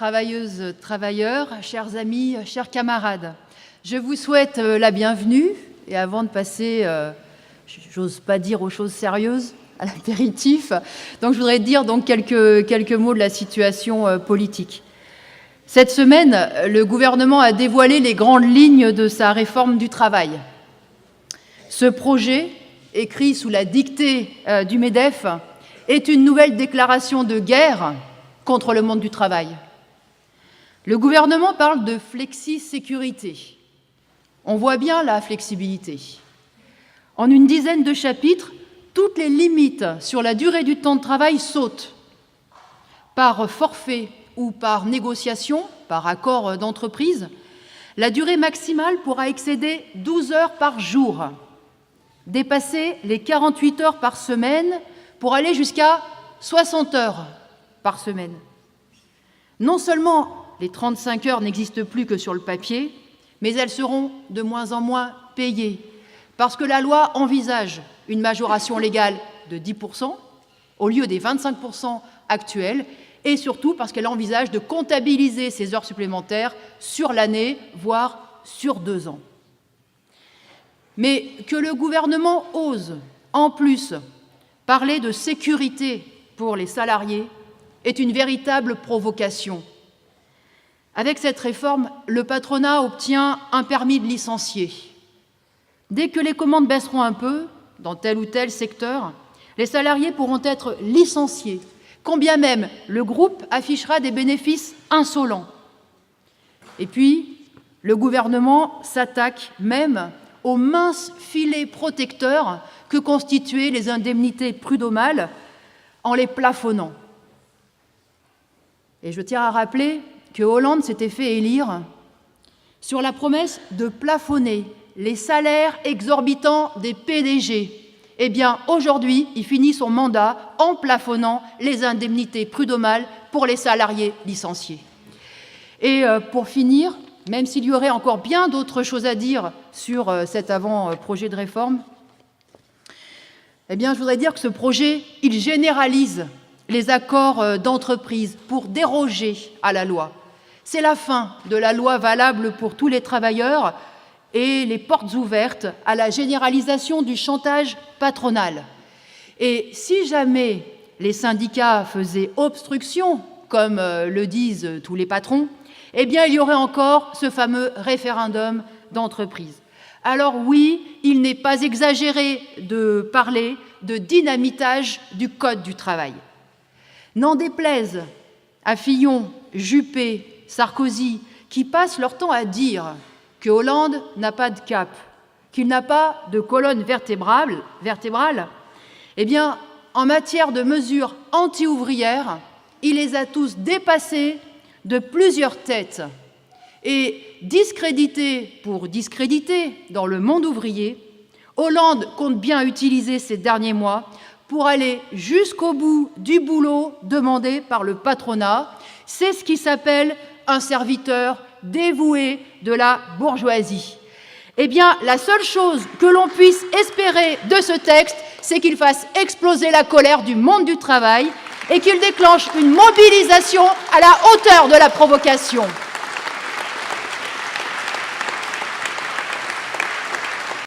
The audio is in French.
travailleuses, travailleurs, chers amis, chers camarades. Je vous souhaite la bienvenue et avant de passer, j'ose pas dire aux choses sérieuses, à l'apéritif, donc je voudrais dire donc quelques mots de la situation politique. Cette semaine, le gouvernement a dévoilé les grandes lignes de sa réforme du travail. Ce projet, écrit sous la dictée du MEDEF, est une nouvelle déclaration de guerre contre le monde du travail. Le gouvernement parle de flexi-sécurité. On voit bien la flexibilité. En une dizaine de chapitres, toutes les limites sur la durée du temps de travail sautent. Par forfait ou par négociation, par accord d'entreprise, la durée maximale pourra excéder 12 heures par jour, dépasser les 48 heures par semaine pour aller jusqu'à 60 heures par semaine. Non seulement les 35 heures n'existent plus que sur le papier, mais elles seront de moins en moins payées, parce que la loi envisage une majoration légale de 10% au lieu des 25% actuels, et surtout parce qu'elle envisage de comptabiliser ces heures supplémentaires sur l'année, voire sur 2 ans. Mais que le gouvernement ose, en plus, parler de sécurité pour les salariés est une véritable provocation. Avec cette réforme, le patronat obtient un permis de licencier. Dès que les commandes baisseront un peu, dans tel ou tel secteur, les salariés pourront être licenciés, quand bien même le groupe affichera des bénéfices insolents. Et puis, le gouvernement s'attaque même aux minces filets protecteurs que constituaient les indemnités prud'homales en les plafonnant. Et je tiens à rappeler que Hollande s'était fait élire sur la promesse de plafonner les salaires exorbitants des PDG. Eh bien, aujourd'hui, il finit son mandat en plafonnant les indemnités prud'homales pour les salariés licenciés. Et pour finir, même s'il y aurait encore bien d'autres choses à dire sur cet avant-projet de réforme, eh bien, je voudrais dire que ce projet, il généralise les accords d'entreprise pour déroger à la loi. C'est la fin de la loi valable pour tous les travailleurs et les portes ouvertes à la généralisation du chantage patronal. Et si jamais les syndicats faisaient obstruction, comme le disent tous les patrons, eh bien, il y aurait encore ce fameux référendum d'entreprise. Alors oui, il n'est pas exagéré de parler de dynamitage du Code du travail. N'en déplaise à Fillon, Juppé, Sarkozy, qui passent leur temps à dire que Hollande n'a pas de cap, qu'il n'a pas de colonne vertébrale, eh bien, en matière de mesures anti-ouvrières, il les a tous dépassés de plusieurs têtes. Et discrédité pour discréditer dans le monde ouvrier, Hollande compte bien utiliser ces derniers mois pour aller jusqu'au bout du boulot demandé par le patronat. C'est ce qui s'appelle un serviteur dévoué de la bourgeoisie. Eh bien, la seule chose que l'on puisse espérer de ce texte, c'est qu'il fasse exploser la colère du monde du travail et qu'il déclenche une mobilisation à la hauteur de la provocation.